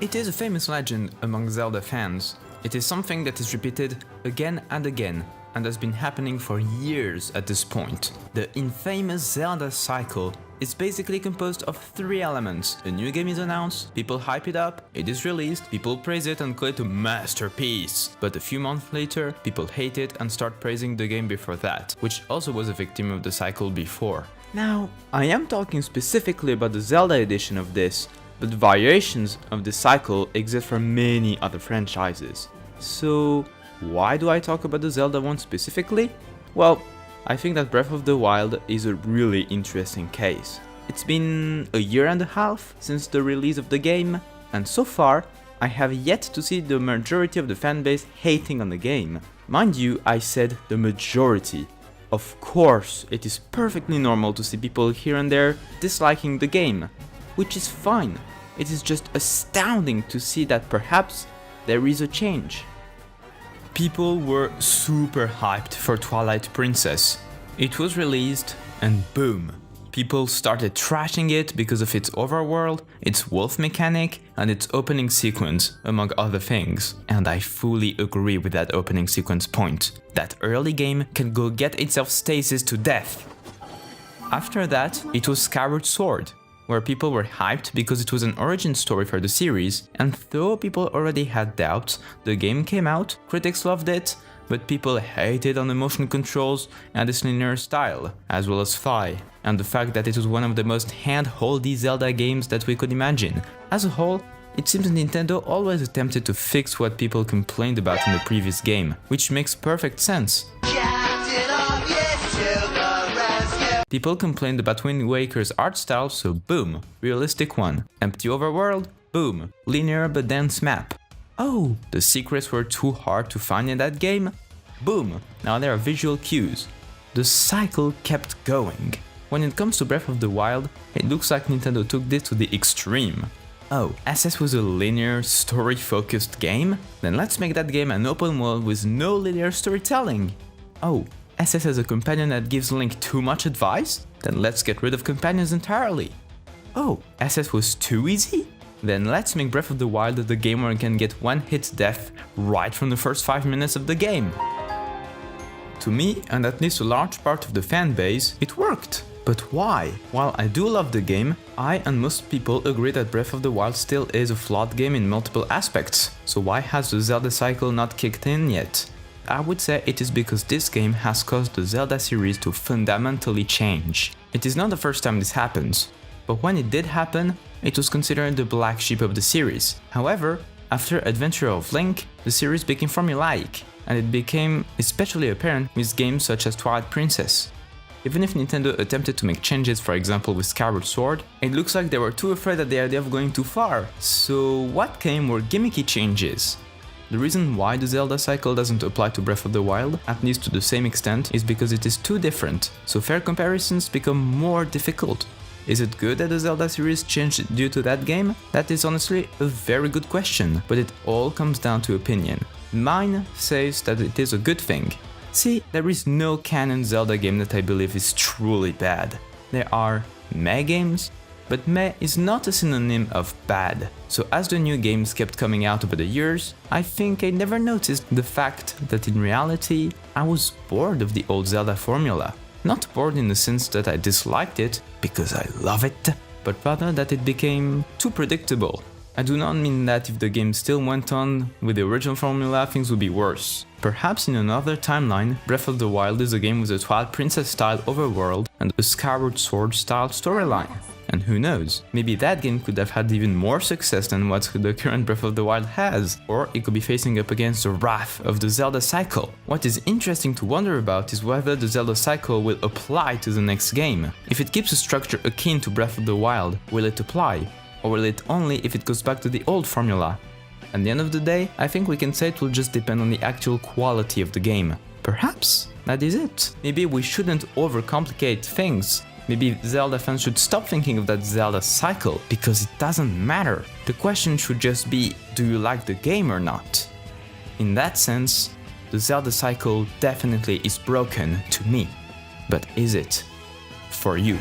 It is a famous legend among Zelda fans. It is something that is repeated again and again, and has been happening for years at this point. The infamous Zelda Cycle is basically composed of three elements. A new game is announced, people hype it up, it is released, people praise it and call it a masterpiece. But a few months later, people hate it and start praising the game before that, which also was a victim of the cycle before. Now, I am talking specifically about the Zelda edition of this, but variations of this cycle exist for many other franchises. So, why do I talk about the Zelda one specifically? Well, I think that Breath of the Wild is a really interesting case. It's been a year and a half since the release of the game, and so far, I have yet to see the majority of the fanbase hating on the game. Mind you, I said the majority. Of course, it is perfectly normal to see people here and there disliking the game, which is fine. It is just astounding to see that perhaps there is a change. People were super hyped for Twilight Princess. It was released and boom, people started trashing it because of its overworld, its wolf mechanic and its opening sequence, among other things. And I fully agree with that opening sequence point. That early game can go get itself stasis to death. After that, it was Skyward Sword, where people were hyped because it was an origin story for the series, and though people already had doubts, the game came out, critics loved it, but people hated on the motion controls and its linear style, as well as Fi, and the fact that it was one of the most hand-holdy Zelda games that we could imagine. As a whole, it seems Nintendo always attempted to fix what people complained about in the previous game, which makes perfect sense. People complained about Wind Waker's art style, so boom, realistic one. Empty overworld, boom, linear but dense map. Oh, the secrets were too hard to find in that game? Boom, now there are visual cues. The cycle kept going. When it comes to Breath of the Wild, it looks like Nintendo took this to the extreme. Oh, SS was a linear, story-focused game? Then let's make that game an open world with no linear storytelling. Oh, SS has a companion that gives Link too much advice? Then let's get rid of companions entirely. Oh, SS was too easy? Then let's make Breath of the Wild the game where you can get one-hit death right from the first 5 minutes of the game. To me, and at least a large part of the fanbase, it worked. But why? While I do love the game, I and most people agree that Breath of the Wild still is a flawed game in multiple aspects. So why has the Zelda cycle not kicked in yet? I would say it is because this game has caused the Zelda series to fundamentally change. It is not the first time this happens, but when it did happen, it was considered the black sheep of the series. However, after Adventure of Link, the series became formulaic, and it became especially apparent with games such as Twilight Princess. Even if Nintendo attempted to make changes, for example with Skyward Sword, it looks like they were too afraid at the idea of going too far. So what came were gimmicky changes. The reason why the Zelda cycle doesn't apply to Breath of the Wild, at least to the same extent, is because it is too different, so fair comparisons become more difficult. Is it good that the Zelda series changed due to that game? That is honestly a very good question, but it all comes down to opinion. Mine says that it is a good thing. See, there is no canon Zelda game that I believe is truly bad. There are meh games, but meh is not a synonym of bad. So as the new games kept coming out over the years, I think I never noticed the fact that in reality, I was bored of the old Zelda formula. Not bored in the sense that I disliked it, because I love it, but rather that it became too predictable. I do not mean that if the game still went on with the original formula, things would be worse. Perhaps in another timeline, Breath of the Wild is a game with a Twilight Princess style overworld and a Skyward Sword style storyline. And who knows, maybe that game could have had even more success than what the current Breath of the Wild has, or it could be facing up against the wrath of the Zelda cycle. What is interesting to wonder about is whether the Zelda cycle will apply to the next game. If it keeps a structure akin to Breath of the Wild, will it apply? Or will it only if it goes back to the old formula? At the end of the day, I think we can say it will just depend on the actual quality of the game. Perhaps that is it. Maybe we shouldn't overcomplicate things. Maybe Zelda fans should stop thinking of that Zelda cycle, because it doesn't matter. The question should just be, do you like the game or not? In that sense, the Zelda cycle definitely is broken to me. But is it for you?